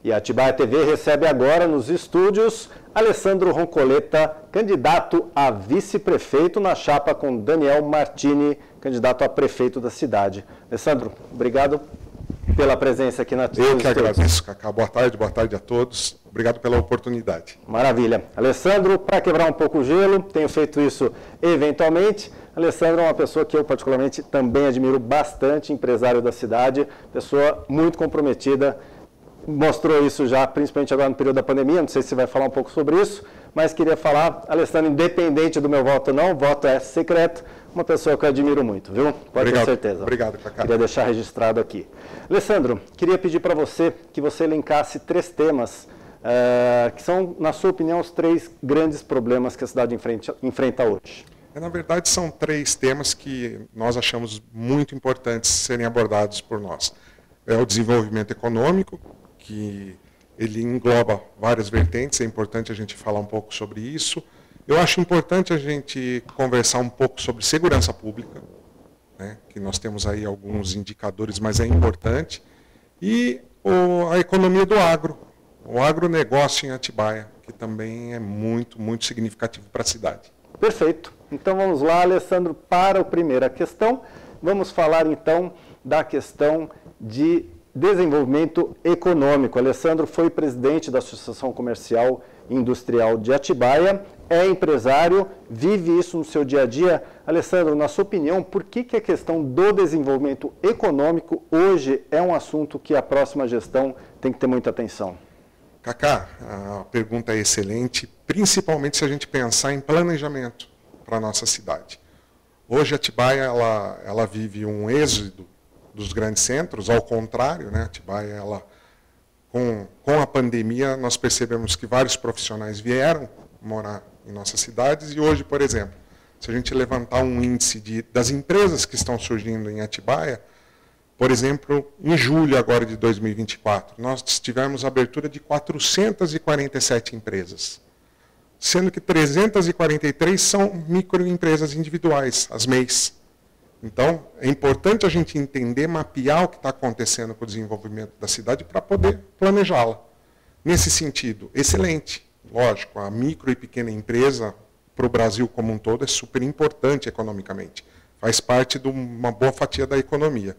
E a Atibaia TV recebe agora nos estúdios Alessandro Roncoleta, candidato a vice-prefeito na chapa com Daniel Martini, candidato a prefeito da cidade. Alessandro, obrigado pela presença aqui na TV. Eu que agradeço, Cacá. Boa tarde a todos. Obrigado pela oportunidade. Maravilha. Alessandro, para quebrar um pouco o gelo, tenho feito isso eventualmente. Alessandro é uma pessoa que eu particularmente também admiro bastante, empresário da cidade, pessoa muito comprometida, mostrou isso já, principalmente agora no período da pandemia, não sei se você vai falar um pouco sobre isso, mas queria falar, Alessandro, independente do meu voto ou não, o voto é secreto, uma pessoa que eu admiro muito, viu? Pode ter certeza. Obrigado, Cacá. Queria deixar registrado aqui. Alessandro, queria pedir para você que você elencasse 3 temas que são, na sua opinião, os 3 grandes problemas que a cidade enfrenta hoje. Na verdade, são 3 temas que nós achamos muito importantes serem abordados por nós. É o desenvolvimento econômico, que ele engloba várias vertentes, é importante a gente falar um pouco sobre isso. Eu acho importante a gente conversar um pouco sobre segurança pública, né, que nós temos aí alguns indicadores, mas é importante. E a economia do agro, o agronegócio em Atibaia, que também é muito, muito significativo para a cidade. Perfeito. Então vamos lá, Alessandro, para a primeira questão. Vamos falar então da questão de desenvolvimento econômico. Alessandro foi presidente da Associação Comercial e Industrial de Atibaia, é empresário, vive isso no seu dia a dia. Alessandro, na sua opinião, por que a questão do desenvolvimento econômico hoje é um assunto que a próxima gestão tem que ter muita atenção? Cacá, a pergunta é excelente, principalmente se a gente pensar em planejamento para a nossa cidade. Hoje Atibaia ela vive um êxodo dos grandes centros, ao contrário, né? Atibaia, com a pandemia, nós percebemos que vários profissionais vieram morar em nossas cidades e hoje, por exemplo, se a gente levantar um índice das empresas que estão surgindo em Atibaia, por exemplo, em julho agora de 2024, nós tivemos a abertura de 447 empresas, sendo que 343 são microempresas individuais, as MEIs. Então, é importante a gente entender, mapear o que está acontecendo com o desenvolvimento da cidade para poder planejá-la. Nesse sentido, excelente. Lógico, a micro e pequena empresa para o Brasil como um todo é super importante economicamente. Faz parte de uma boa fatia da economia.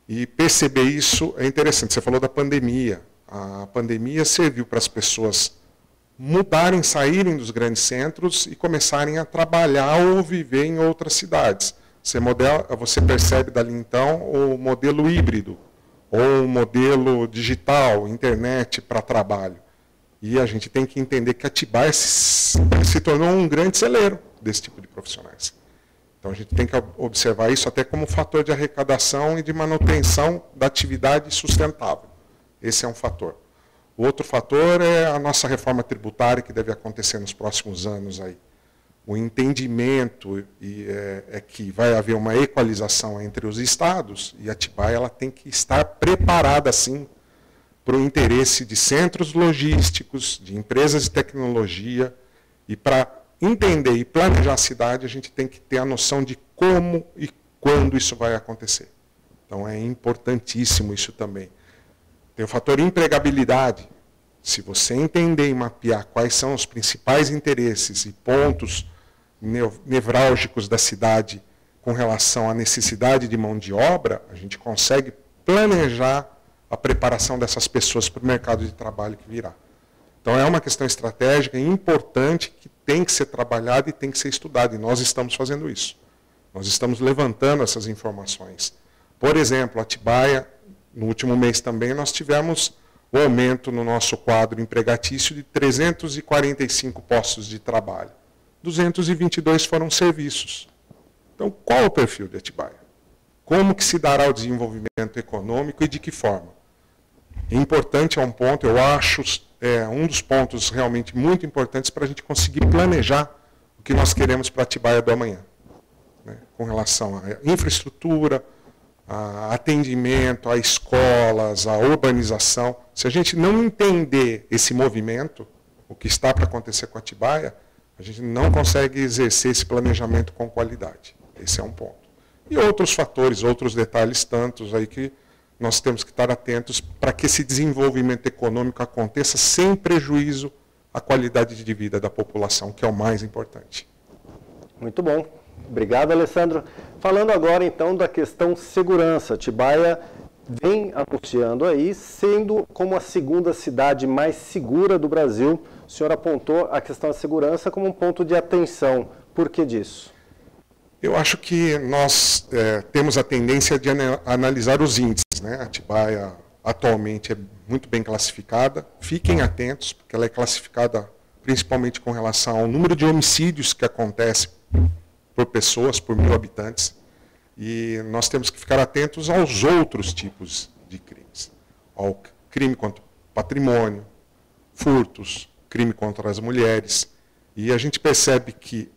E perceber isso é interessante. Você falou da pandemia. A pandemia serviu para as pessoas mudarem, saírem dos grandes centros e começarem a trabalhar ou viver em outras cidades. Você percebe dali então o modelo híbrido, ou o modelo digital, internet para trabalho. E a gente tem que entender que Atibaia se tornou um grande celeiro desse tipo de profissionais. Então a gente tem que observar isso até como fator de arrecadação e de manutenção da atividade sustentável. Esse é um fator. O outro fator é a nossa reforma tributária que deve acontecer nos próximos anos aí. O entendimento é que vai haver uma equalização entre os estados e Atibaia ela tem que estar preparada, sim, para o interesse de centros logísticos, de empresas de tecnologia, e para entender e planejar a cidade, a gente tem que ter a noção de como e quando isso vai acontecer. Então é importantíssimo isso também. Tem o fator empregabilidade. Se você entender e mapear quais são os principais interesses e pontos nevrálgicos da cidade com relação à necessidade de mão de obra, a gente consegue planejar a preparação dessas pessoas para o mercado de trabalho que virá. Então é uma questão estratégica e importante que tem que ser trabalhada e tem que ser estudada, e nós estamos fazendo isso. Nós estamos levantando essas informações. Por exemplo, Atibaia, no último mês também, nós tivemos o aumento no nosso quadro empregatício de 345 postos de trabalho. 222 foram serviços. Então, qual é o perfil de Atibaia? Como que se dará o desenvolvimento econômico e de que forma? É importante, é um ponto, eu acho, um dos pontos realmente muito importantes para a gente conseguir planejar o que nós queremos para Atibaia do amanhã, né? Com relação à infraestrutura, a atendimento, a escolas, a urbanização. Se a gente não entender esse movimento, o que está para acontecer com Atibaia, a gente não consegue exercer esse planejamento com qualidade. Esse é um ponto. E outros fatores, outros detalhes tantos aí que nós temos que estar atentos para que esse desenvolvimento econômico aconteça sem prejuízo à qualidade de vida da população, que é o mais importante. Muito bom. Obrigado, Alessandro. Falando agora, então, da questão segurança. Atibaia vem anunciando aí, sendo como a segunda cidade mais segura do Brasil. O senhor apontou a questão da segurança como um ponto de atenção. Por que disso? Eu acho que nós temos a tendência de analisar os índices, né? Atibaia atualmente é muito bem classificada. Fiquem atentos, porque ela é classificada principalmente com relação ao número de homicídios que acontece por pessoas, por 1.000 habitantes. E nós temos que ficar atentos aos outros tipos de crimes. Ao crime contra o patrimônio, furtos, crime contra as mulheres. E a gente percebe que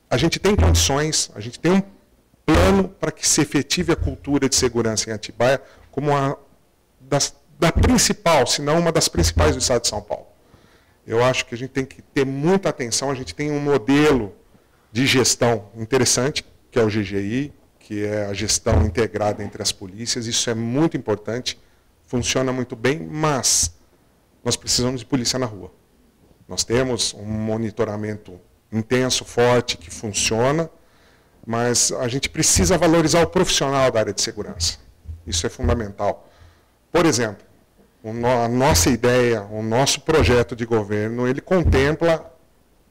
a gente tem condições, a gente tem um plano para que se efetive a cultura de segurança em Atibaia como da principal, se não uma das principais do estado de São Paulo. Eu acho que a gente tem que ter muita atenção, a gente tem um modelo de gestão interessante, que é o GGI, que é a gestão integrada entre as polícias, isso é muito importante, funciona muito bem, mas nós precisamos de polícia na rua. Nós temos um monitoramento intenso, forte, que funciona, mas a gente precisa valorizar o profissional da área de segurança. Isso é fundamental. Por exemplo, a nossa ideia, o nosso projeto de governo, ele contempla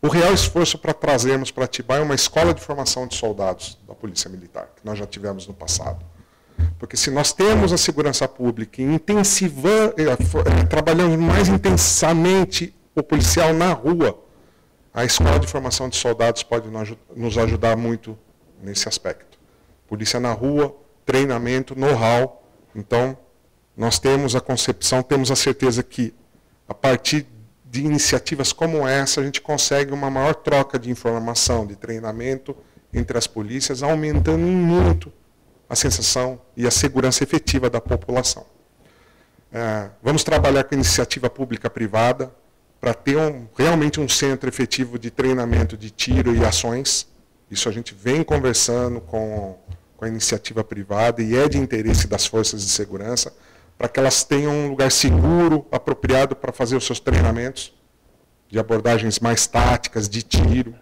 o real esforço para trazermos para Atibaia uma escola de formação de soldados da Polícia Militar, que nós já tivemos no passado. Porque se nós temos a segurança pública e trabalhamos mais intensamente o policial na rua, a escola de formação de soldados pode nos ajudar muito nesse aspecto. Polícia na rua, treinamento, know-how. Então, nós temos a concepção, temos a certeza que, a partir de iniciativas como essa, a gente consegue uma maior troca de informação, de treinamento entre as polícias, aumentando muito a sensação e a segurança efetiva da população. Vamos trabalhar com iniciativa pública-privada, para ter realmente um centro efetivo de treinamento de tiro e ações. Isso a gente vem conversando com a iniciativa privada e é de interesse das forças de segurança, para que elas tenham um lugar seguro, apropriado para fazer os seus treinamentos de abordagens mais táticas, de tiro.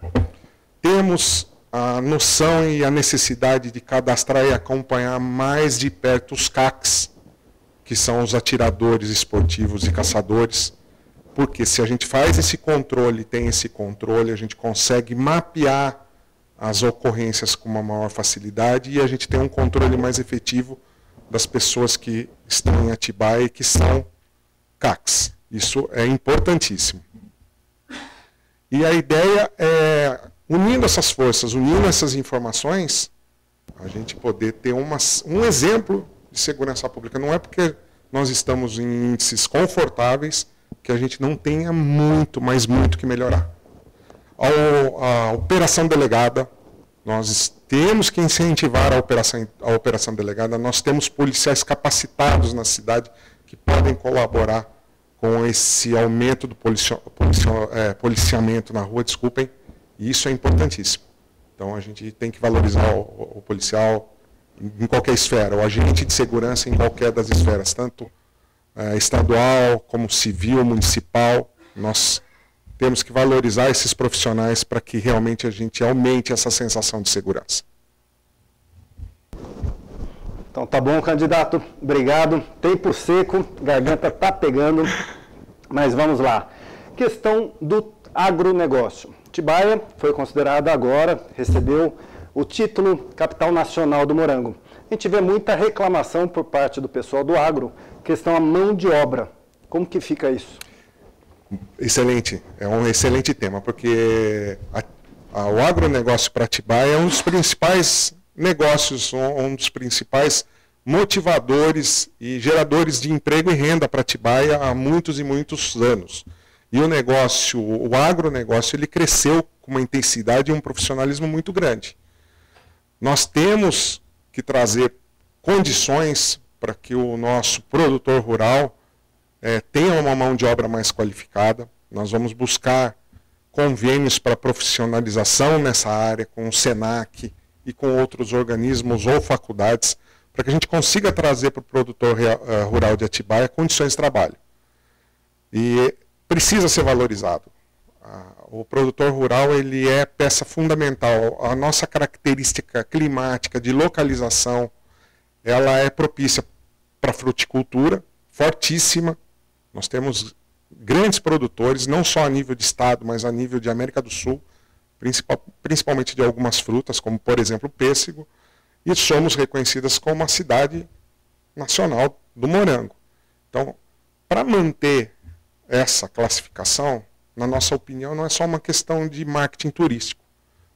Temos a noção e a necessidade de cadastrar e acompanhar mais de perto os CACs, que são os atiradores esportivos e caçadores, porque se a gente faz esse controle, tem esse controle, a gente consegue mapear as ocorrências com uma maior facilidade e a gente tem um controle mais efetivo das pessoas que estão em Atibaia e que são CACs. Isso é importantíssimo. E a ideia é, unindo essas forças, unindo essas informações, a gente poder ter um exemplo de segurança pública. Não é porque nós estamos em índices confortáveis que a gente não tenha muito, mas muito que melhorar. A operação delegada, nós temos que incentivar a operação delegada, nós temos policiais capacitados na cidade que podem colaborar com esse aumento do policiamento na rua, desculpem, e isso é importantíssimo. Então a gente tem que valorizar o policial em qualquer esfera, o agente de segurança em qualquer das esferas, tanto estadual, como civil, municipal. Nós temos que valorizar esses profissionais para que realmente a gente aumente essa sensação de segurança. Então tá bom, candidato. Obrigado. Tempo seco, garganta tá pegando, mas vamos lá. Questão do agronegócio. Atibaia foi considerada agora, recebeu o título Capital Nacional do Morango. A gente vê muita reclamação por parte do pessoal do agro, questão a mão de obra. Como que fica isso? Excelente, é um excelente tema, porque o agronegócio para Atibaia é um dos principais negócios, um dos principais motivadores e geradores de emprego e renda para Atibaia há muitos e muitos anos. E o agronegócio, ele cresceu com uma intensidade e um profissionalismo muito grande. Nós temos que trazer condições para que o nosso produtor rural tenha uma mão de obra mais qualificada. Nós vamos buscar convênios para profissionalização nessa área com o SENAC e com outros organismos ou faculdades, para que a gente consiga trazer para o produtor rural de Atibaia condições de trabalho. E precisa ser valorizado. O produtor rural ele é peça fundamental. A nossa característica climática de localização, ela é propícia para a fruticultura, fortíssima. Nós temos grandes produtores, não só a nível de estado, mas a nível de América do Sul, principalmente de algumas frutas, como por exemplo o pêssego, e somos reconhecidas como a cidade nacional do morango. Então, para manter essa classificação, na nossa opinião, não é só uma questão de marketing turístico.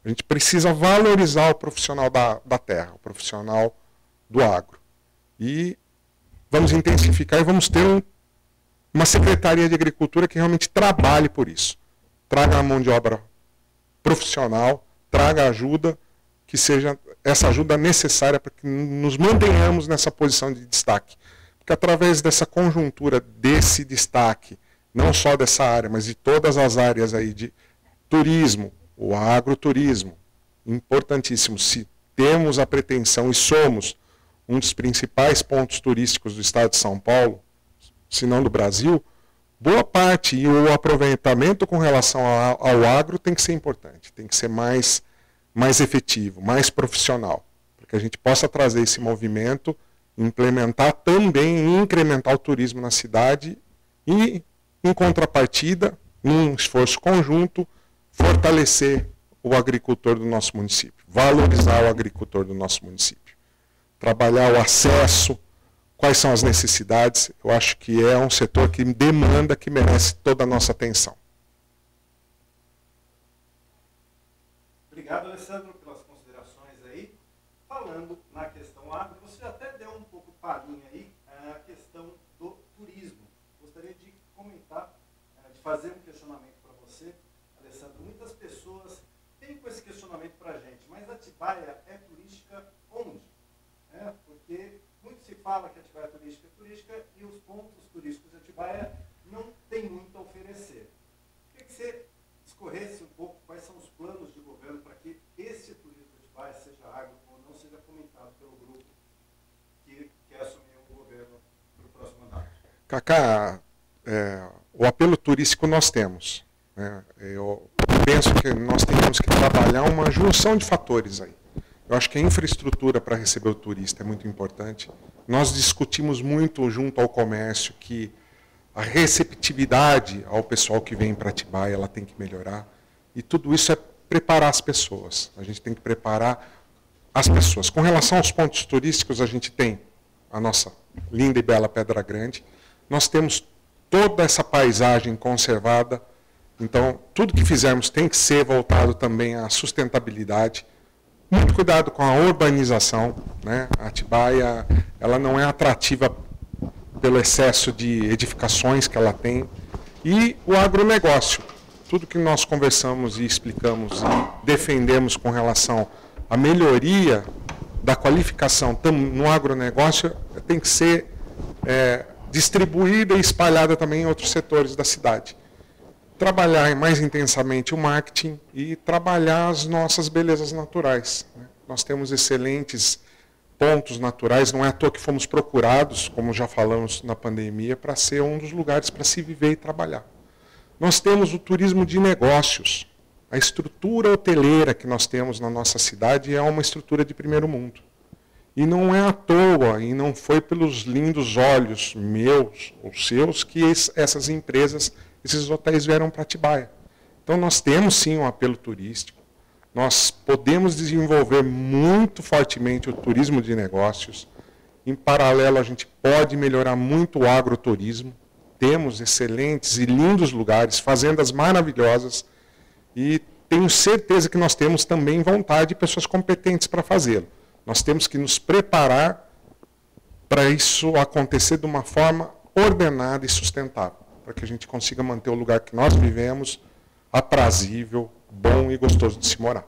A gente precisa valorizar o profissional da terra, o profissional do agro. E vamos intensificar e vamos ter uma Secretaria de Agricultura que realmente trabalhe por isso. Traga a mão de obra profissional, traga ajuda, que seja essa ajuda necessária para que nos mantenhamos nessa posição de destaque. Porque através dessa conjuntura, desse destaque, não só dessa área, mas de todas as áreas aí de turismo, o agroturismo, importantíssimo. Se temos a pretensão e somos um dos principais pontos turísticos do estado de São Paulo, se não do Brasil, boa parte e o aproveitamento com relação ao agro tem que ser importante, tem que ser mais efetivo, mais profissional, para que a gente possa trazer esse movimento, implementar também e incrementar o turismo na cidade e, em contrapartida, num esforço conjunto, fortalecer o agricultor do nosso município, valorizar o agricultor do nosso município, trabalhar o acesso, quais são as necessidades. Eu acho que é um setor que demanda, que merece toda a nossa atenção. Obrigado, Alessandro, pelas considerações aí. Falando na questão agro, você até deu um pouco de palhinha aí, a questão do turismo. Gostaria de comentar, de fazer um questionamento para você, Alessandro. Muitas pessoas têm com esse questionamento para a gente, mas Atibaia é turística onde? Porque muito se fala que Atibaia é turística e os pontos turísticos de Atibaia não têm muito a oferecer. Queria que você discorresse um pouco quais são os planos de governo para que esse turismo de Atibaia seja agro ou não seja fomentado pelo grupo que quer assumir o governo para o próximo mandato. Cacá, o apelo turístico nós temos. Eu penso que nós temos que trabalhar uma junção de fatores aí. Eu acho que a infraestrutura para receber o turista é muito importante. Nós discutimos muito junto ao comércio que a receptividade ao pessoal que vem para Atibaia ela tem que melhorar. E tudo isso é preparar as pessoas. A gente tem que preparar as pessoas. Com relação aos pontos turísticos, a gente tem a nossa linda e bela Pedra Grande. Nós temos toda essa paisagem conservada. Então, tudo que fizermos tem que ser voltado também à sustentabilidade. Muito cuidado com a urbanização, né? A Atibaia ela não é atrativa pelo excesso de edificações que ela tem. E o agronegócio. Tudo que nós conversamos e explicamos e defendemos com relação à melhoria da qualificação no agronegócio tem que ser distribuída e espalhada também em outros setores da cidade. Trabalhar mais intensamente o marketing e trabalhar as nossas belezas naturais. Nós temos excelentes pontos naturais, não é à toa que fomos procurados, como já falamos na pandemia, para ser um dos lugares para se viver e trabalhar. Nós temos o turismo de negócios. A estrutura hoteleira que nós temos na nossa cidade é uma estrutura de primeiro mundo. E não é à toa, e não foi pelos lindos olhos meus ou seus que essas empresas, esses hotéis vieram para Atibaia. Então nós temos sim um apelo turístico, nós podemos desenvolver muito fortemente o turismo de negócios. Em paralelo, a gente pode melhorar muito o agroturismo. Temos excelentes e lindos lugares, fazendas maravilhosas, e tenho certeza que nós temos também vontade e pessoas competentes para fazê-lo. Nós temos que nos preparar para isso acontecer de uma forma ordenada e sustentável, para que a gente consiga manter o lugar que nós vivemos aprazível, bom e gostoso de se morar.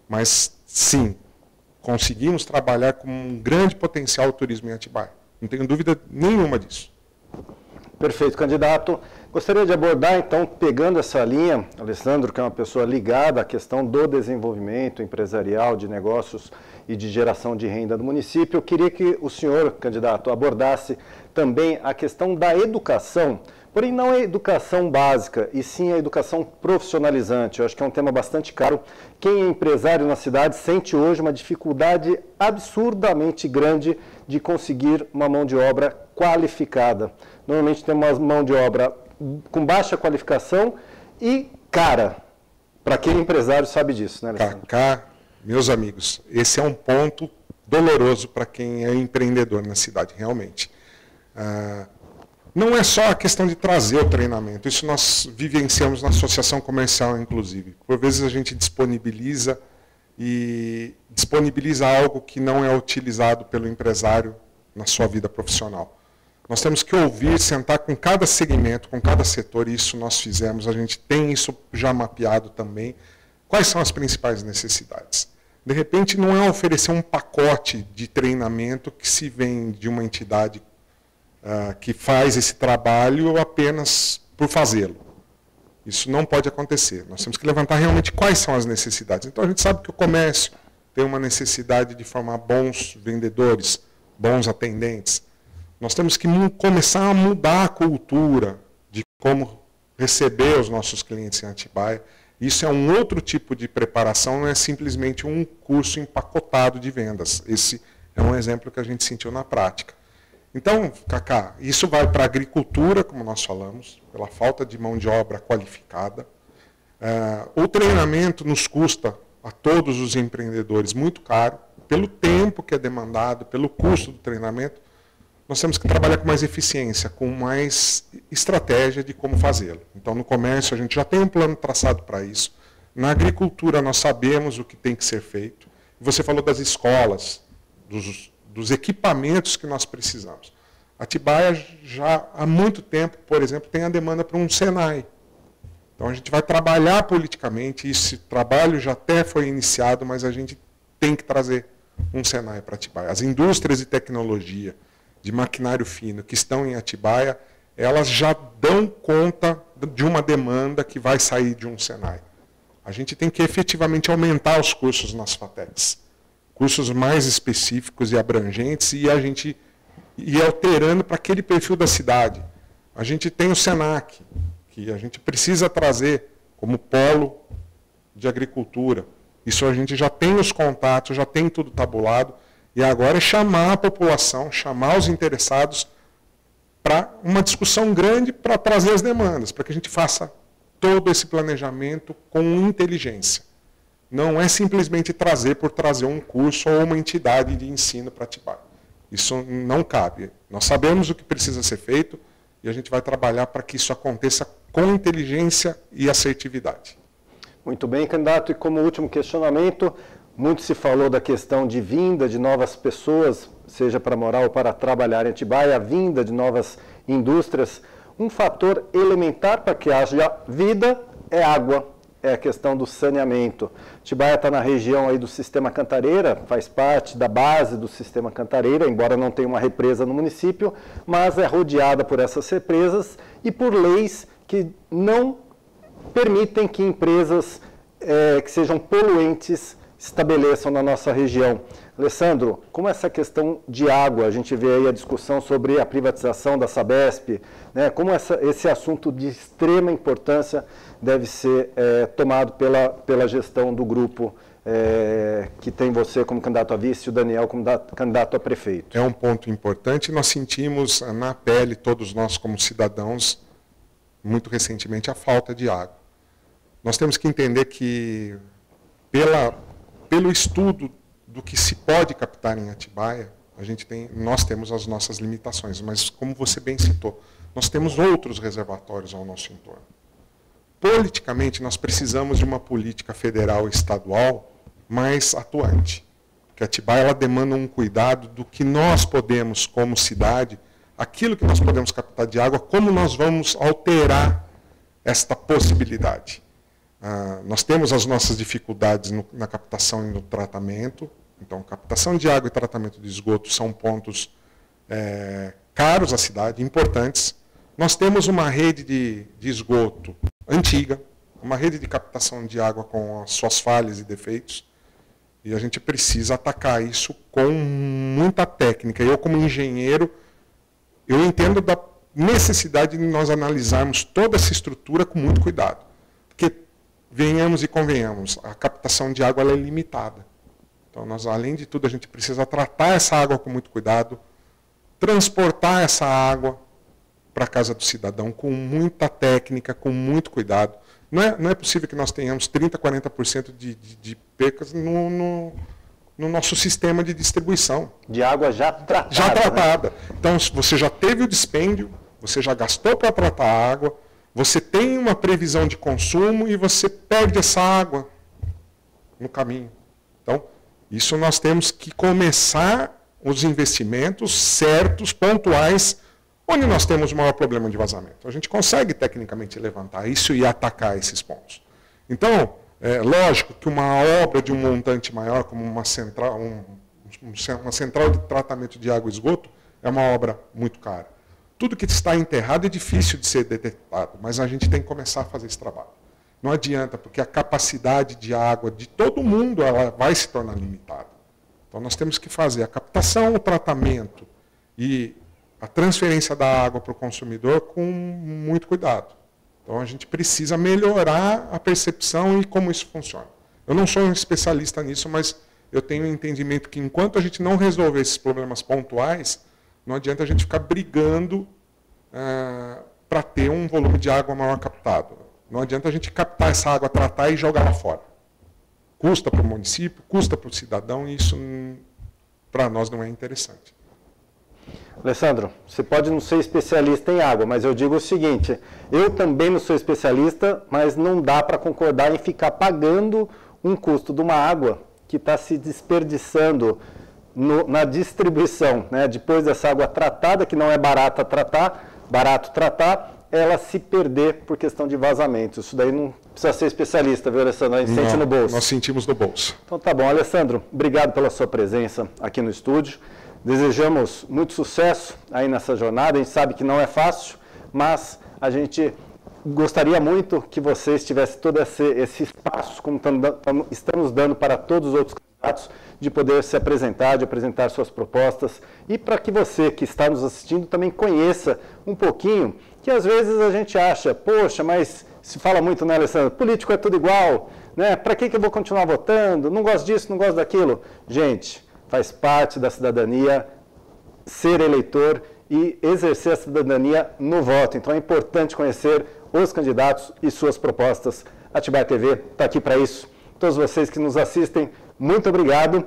Mas, sim, conseguimos trabalhar com um grande potencial o turismo em Atibaia. Não tenho dúvida nenhuma disso. Perfeito, candidato. Gostaria de abordar, então, pegando essa linha, Alessandro, que é uma pessoa ligada à questão do desenvolvimento empresarial, de negócios e de geração de renda do município, eu queria que o senhor, candidato, abordasse também a questão da educação, porém não a educação básica, e sim a educação profissionalizante. Eu acho que é um tema bastante caro. Quem é empresário na cidade sente hoje uma dificuldade absurdamente grande de conseguir uma mão de obra qualificada. Normalmente tem uma mão de obra com baixa qualificação e cara. Para quem é empresário sabe disso, né, Alessandro? Cacá, meus amigos, esse é um ponto doloroso para quem é empreendedor na cidade, realmente. Não é só a questão de trazer o treinamento, isso nós vivenciamos na associação comercial, inclusive. Por vezes a gente disponibiliza algo que não é utilizado pelo empresário na sua vida profissional. Nós temos que ouvir, sentar com cada segmento, com cada setor, e isso nós fizemos, a gente tem isso já mapeado também. Quais são as principais necessidades? De repente, não é oferecer um pacote de treinamento que se vem de uma entidade que faz esse trabalho apenas por fazê-lo. Isso não pode acontecer. Nós temos que levantar realmente quais são as necessidades. Então, a gente sabe que o comércio tem uma necessidade de formar bons vendedores, bons atendentes. Nós temos que começar a mudar a cultura de como receber os nossos clientes em Atibaia. Isso é um outro tipo de preparação, não é simplesmente um curso empacotado de vendas. Esse é um exemplo que a gente sentiu na prática. Então, Cacá, isso vai para a agricultura, como nós falamos, pela falta de mão de obra qualificada. O treinamento nos custa a todos os empreendedores muito caro, pelo tempo que é demandado, pelo custo do treinamento. Nós temos que trabalhar com mais eficiência, com mais estratégia de como fazê-lo. Então, no comércio, a gente já tem um plano traçado para isso. Na agricultura, nós sabemos o que tem que ser feito. Você falou das escolas, dos equipamentos que nós precisamos. Atibaia já há muito tempo, por exemplo, tem a demanda para um Senai. Então, a gente vai trabalhar politicamente, esse trabalho já até foi iniciado, mas a gente tem que trazer um Senai para Atibaia. As indústrias de tecnologia, de maquinário fino que estão em Atibaia, elas já dão conta de uma demanda que vai sair de um Senai. A gente tem que efetivamente aumentar os cursos nas FATECs, cursos mais específicos e abrangentes, e a gente ir alterando para aquele perfil da cidade. A gente tem o SENAC, que a gente precisa trazer como polo de agricultura. Isso a gente já tem os contatos, já tem tudo tabulado. E agora é chamar a população, chamar os interessados para uma discussão grande para trazer as demandas, para que a gente faça todo esse planejamento com inteligência. Não é simplesmente trazer por trazer um curso ou uma entidade de ensino para Atibaia. Isso não cabe. Nós sabemos o que precisa ser feito e a gente vai trabalhar para que isso aconteça com inteligência e assertividade. Muito bem, candidato. E como último questionamento, muito se falou da questão de vinda de novas pessoas, seja para morar ou para trabalhar em Atibaia, a vinda de novas indústrias. Um fator elementar para que haja vida é água, é a questão do saneamento. Atibaia está na região aí do Sistema Cantareira, faz parte da base do Sistema Cantareira, embora não tenha uma represa no município, mas é rodeada por essas represas e por leis que não permitem que empresas que sejam poluentes estabeleçam na nossa região. Alessandro, como essa questão de água, a gente vê aí a discussão sobre a privatização da Sabesp, né, como esse assunto de extrema importância deve ser tomado pela gestão do grupo que tem você como candidato a vice e o Daniel como candidato a prefeito. É um ponto importante, nós sentimos na pele, todos nós como cidadãos, muito recentemente, a falta de água. Nós temos que entender que, pelo estudo do que se pode captar em Atibaia, nós temos as nossas limitações, mas como você bem citou, nós temos outros reservatórios ao nosso entorno. Politicamente, nós precisamos de uma política federal e estadual mais atuante, porque Atibaia ela demanda um cuidado do que nós podemos, como cidade, aquilo que nós podemos captar de água, como nós vamos alterar esta possibilidade. Nós temos as nossas dificuldades na captação e no tratamento. Então, captação de água e tratamento de esgoto são pontos caros à cidade, importantes. Nós temos uma rede de esgoto antiga, uma rede de captação de água com as suas falhas e defeitos, e a gente precisa atacar isso com muita técnica. Eu, como engenheiro, eu entendo da necessidade de nós analisarmos toda essa estrutura com muito cuidado. Porque, venhamos e convenhamos, a captação de água ela é limitada. Então, nós, além de tudo, a gente precisa tratar essa água com muito cuidado, transportar essa água para a casa do cidadão com muita técnica, com muito cuidado. Não é possível que nós tenhamos 30%, 40% de percas no nosso sistema de distribuição. De água já tratada. Já tratada. Né? Então, você já teve o dispêndio, você já gastou para tratar a água, você tem uma previsão de consumo e você perde essa água no caminho. Então, isso nós temos que começar os investimentos certos, pontuais, onde nós temos o maior problema de vazamento. A gente consegue tecnicamente levantar isso e atacar esses pontos. Então, é lógico que uma obra de um montante maior, como uma central de tratamento de água e esgoto, é uma obra muito cara. Tudo que está enterrado é difícil de ser detectado, mas a gente tem que começar a fazer esse trabalho. Não adianta, porque a capacidade de água de todo mundo ela vai se tornar limitada. Então, nós temos que fazer a captação, o tratamento e a transferência da água para o consumidor com muito cuidado. Então, a gente precisa melhorar a percepção e como isso funciona. Eu não sou um especialista nisso, mas eu tenho um entendimento que, enquanto a gente não resolver esses problemas pontuais, não adianta a gente ficar brigando para ter um volume de água maior captado. Não adianta a gente captar essa água, tratar e jogar lá fora. Custa para o município, custa para o cidadão, e isso, para nós, não é interessante. Alessandro, você pode não ser especialista em água, mas eu digo o seguinte, eu também não sou especialista, mas não dá para concordar em ficar pagando um custo de uma água que está se desperdiçando na distribuição, né? Depois dessa água tratada, que não é barato tratar, ela se perder por questão de vazamento. Isso daí não precisa ser especialista, viu, Alessandro? A gente sente no bolso. Nós sentimos no bolso. Então tá bom, Alessandro, obrigado pela sua presença aqui no estúdio. Desejamos muito sucesso aí nessa jornada. A gente sabe que não é fácil, mas a gente gostaria muito que vocês tivessem todo esse espaço, como estamos dando para todos os outros candidatos, de poder se apresentar, de apresentar suas propostas, e para que você que está nos assistindo também conheça um pouquinho, que às vezes a gente acha, poxa, mas se fala muito, né, Alessandro? Político é tudo igual, né? Para que eu vou continuar votando? Não gosto disso, não gosto daquilo. Gente, faz parte da cidadania ser eleitor e exercer a cidadania no voto. Então é importante conhecer os candidatos e suas propostas. A Atibaia TV está aqui para isso. Todos vocês que nos assistem, muito obrigado